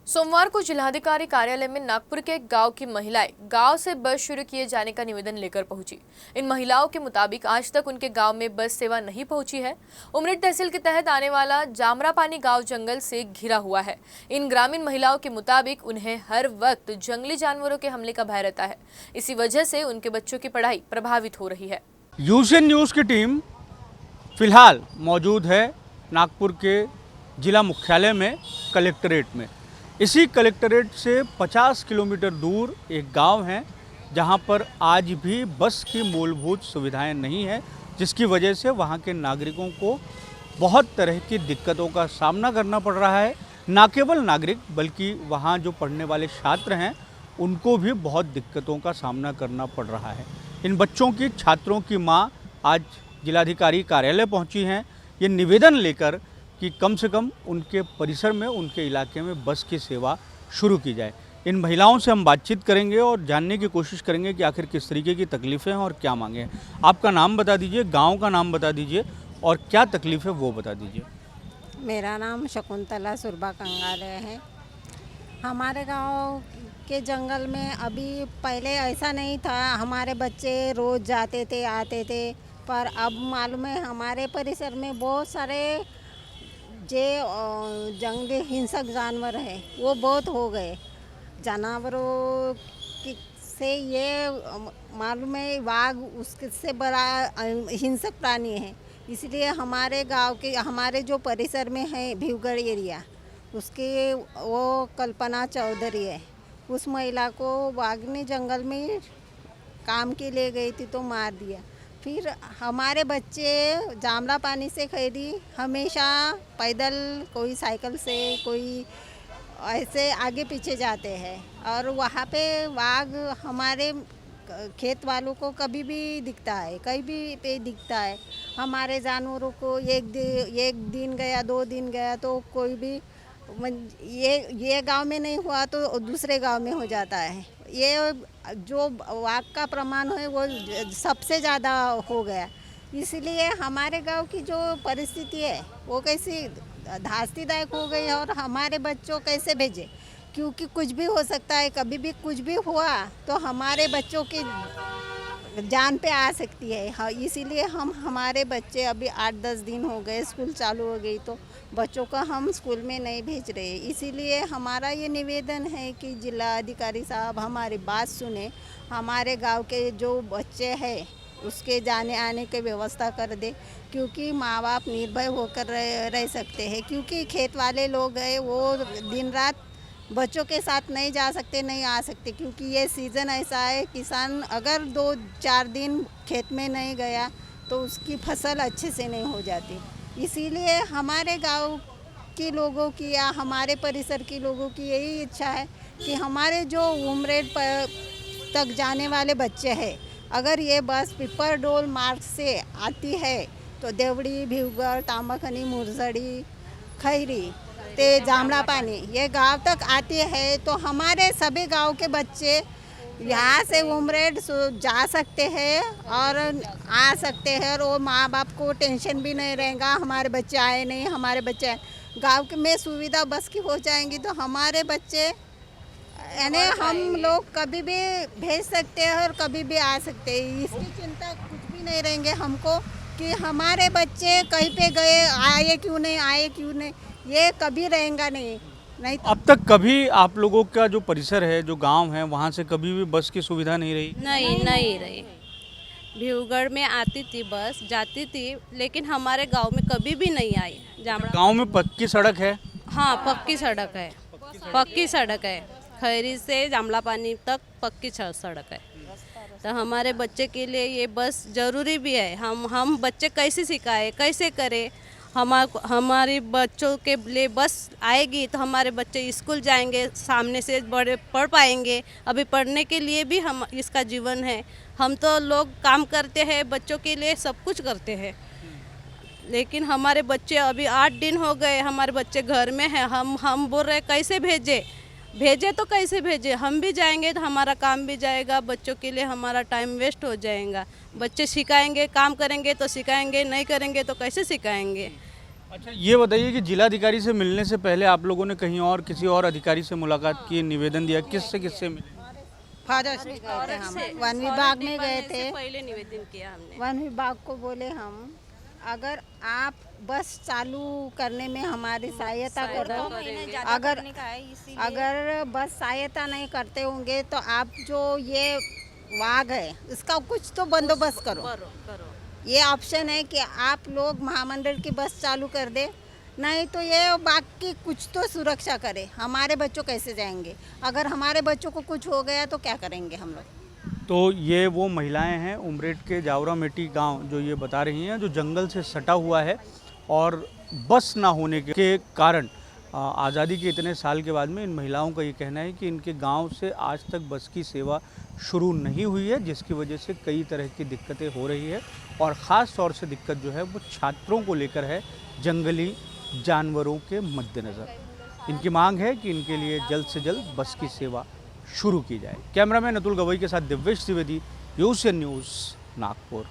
सोमवार को जिलाधिकारी कार्यालय में नागपुर के एक गांव की महिलाएं गांव से बस शुरू किए जाने का निवेदन लेकर पहुंची। इन महिलाओं के मुताबिक आज तक उनके गांव में बस सेवा नहीं पहुंची है। उमरेड तहसील के तहत आने वाला जामरापानी गांव जंगल से घिरा हुआ है। इन ग्रामीण महिलाओं के मुताबिक उन्हें हर वक्त जंगली जानवरों के हमले का भय रहता है। इसी वजह से उनके बच्चों की पढ़ाई प्रभावित हो रही है। यूएन न्यूज़ की टीम फिलहाल मौजूद है नागपुर के जिला मुख्यालय में, कलेक्ट्रेट में। इसी कलेक्ट्रेट से 50 किलोमीटर दूर एक गांव है जहां पर आज भी बस की मूलभूत सुविधाएं नहीं है, जिसकी वजह से वहां के नागरिकों को बहुत तरह की दिक्कतों का सामना करना पड़ रहा है। ना केवल नागरिक बल्कि वहां जो पढ़ने वाले छात्र हैं उनको भी बहुत दिक्कतों का सामना करना पड़ रहा है। इन बच्चों की, छात्रों की मां आज जिलाधिकारी कार्यालय पहुंची हैं ये निवेदन लेकर कि कम से कम उनके परिसर में, उनके इलाके में बस की सेवा शुरू की जाए। इन महिलाओं से हम बातचीत करेंगे और जानने की कोशिश करेंगे कि आखिर किस तरीके की तकलीफ़ें हैं और क्या मांगे हैं। आपका नाम बता दीजिए, गांव का नाम बता दीजिए और क्या तकलीफ़ है वो बता दीजिए। मेरा नाम शकुंतला सुरभा कंगाले है। हमारे गांव के जंगल में अभी पहले ऐसा नहीं था। हमारे बच्चे रोज़ जाते थे, आते थे, पर अब मालूम है हमारे परिसर में बहुत सारे जंगली हिंसक जानवर है वो बहुत हो गए। जानवरों से ये मालूम है बाघ उससे बड़ा हिंसक प्राणी है। इसलिए हमारे गांव के, हमारे जो परिसर में है भिवगढ़ एरिया, उसके वो कल्पना चौधरी है। उस महिला को बाघ ने जंगल में काम के लिए गई थी तो मार दिया। फिर हमारे बच्चे जामरापानी से खरीदी हमेशा पैदल, कोई साइकिल से, कोई ऐसे आगे पीछे जाते हैं और वहाँ पे बाघ हमारे खेत वालों को कभी भी दिखता है, कहीं भी पे दिखता है। हमारे जानवरों को एक दिन गया, 2 दिन गया तो कोई भी ये गांव में नहीं हुआ तो दूसरे गांव में हो जाता है। ये जो वाघ का प्रमाण है वो सबसे ज़्यादा हो गया। इसलिए हमारे गांव की जो परिस्थिति है वो कैसी धास्तीदायक हो गई है और हमारे बच्चों कैसे भेजे, क्योंकि कुछ भी हो सकता है। कभी भी कुछ भी हुआ तो हमारे बच्चों की जान पे आ सकती है। हाँ, इसीलिए हम हमारे बच्चे अभी 8-10 दिन हो गए, स्कूल चालू हो गई तो बच्चों का हम स्कूल में नहीं भेज रहे। इसीलिए हमारा ये निवेदन है कि जिला अधिकारी साहब हमारी बात सुने, हमारे गांव के जो बच्चे हैं उसके जाने आने की व्यवस्था कर दे, क्योंकि माँ बाप निर्भय होकर रह सकते हैं। क्योंकि खेत वाले लोग हैं वो दिन रात बच्चों के साथ नहीं जा सकते, नहीं आ सकते, क्योंकि ये सीज़न ऐसा है। किसान अगर 2-4 दिन खेत में नहीं गया तो उसकी फसल अच्छे से नहीं हो जाती। इसीलिए हमारे गांव के लोगों की या हमारे परिसर के लोगों की यही इच्छा है कि हमारे जो उमरेड तक जाने वाले बच्चे हैं, अगर ये बस पिपरडोल मार्ग से आती है तो देवड़ी, भिवगढ़, तांबाखनी, मुरजड़ी, खैरी ते जामरापानी ये गांव तक आती है तो हमारे सभी गांव के बच्चे यहाँ से उमरेड जा सकते हैं और आ सकते हैं और वो माँ बाप को टेंशन भी नहीं रहेगा हमारे बच्चे आए नहीं, हमारे बच्चे आए। गांव में सुविधा बस की हो जाएंगी तो हमारे बच्चे यानी हम लोग कभी भी भेज सकते हैं और कभी भी आ सकते हैं। इसकी चिंता कुछ भी नहीं रहेंगे हमको कि हमारे बच्चे कहीं पे गए, आए क्यों नहीं, आए क्यों नहीं, ये कभी रहेगा नहीं। अब तक कभी आप लोगों का जो परिसर है, जो गांव है, वहां से कभी भी बस की सुविधा नहीं रही? नहीं रही। भिवगढ़ में आती थी बस, जाती थी, लेकिन हमारे गांव में कभी भी नहीं आई। गांव में पक्की सड़क है? हाँ, पक्की सड़क है, पक्की सड़क है। खैरी से जामरापानी तक पक्की सड़क है। तो हमारे बच्चे के लिए ये बस ज़रूरी भी है। हम बच्चे कैसे सिखाए, कैसे करें? हमारे बच्चों के लिए बस आएगी तो हमारे बच्चे स्कूल जाएंगे, सामने से बड़े पढ़ पाएंगे। अभी पढ़ने के लिए भी हम इसका जीवन है। हम तो लोग काम करते हैं, बच्चों के लिए सब कुछ करते हैं, लेकिन हमारे बच्चे अभी 8 दिन हो गए, हमारे बच्चे घर में हैं। हम बोल रहे कैसे भेजे तो कैसे भेजे? हम भी जाएंगे तो हमारा काम भी जाएगा, बच्चों के लिए हमारा टाइम वेस्ट हो जाएगा। बच्चे सिखाएंगे, काम करेंगे तो सिखाएंगे, नहीं करेंगे तो कैसे सिखाएंगे? अच्छा, ये बताइए कि जिलाधिकारी से मिलने से पहले आप लोगों ने कहीं और किसी और अधिकारी से मुलाकात की, निवेदन दिया, किससे मिले? गए थे हम वन विभाग में गए थे। पहले निवेदन किया हमने। वन विभाग को बोले हम अगर आप बस चालू करने में हमारी सहायता करो, अगर बस सहायता नहीं करते होंगे तो आप जो ये वाघ है इसका कुछ तो बंदोबस्त करो। ये ऑप्शन है कि आप लोग महामंडल की बस चालू कर दे, नहीं तो ये बाकी कुछ तो सुरक्षा करे। हमारे बच्चों कैसे जाएंगे? अगर हमारे बच्चों को कुछ हो गया तो क्या करेंगे हम लोग? तो ये वो महिलाएं हैं उमरेठ के जावरा मेटी गांव, जो ये बता रही हैं, जो जंगल से सटा हुआ है और बस ना होने के कारण आज़ादी के इतने साल के बाद में इन महिलाओं का ये कहना है कि इनके गांव से आज तक बस की सेवा शुरू नहीं हुई है, जिसकी वजह से कई तरह की दिक्कतें हो रही है और ख़ास तौर से दिक्कत जो है वो छात्रों को लेकर है, जंगली जानवरों के मद्देनज़र। इनकी मांग है कि इनके लिए जल्द से जल्द बस की सेवा शुरू की जाए। कैमरामैन अतुल गवई के साथ दिव्येश द्विवेदी, यूसीएन न्यूज़, नागपुर।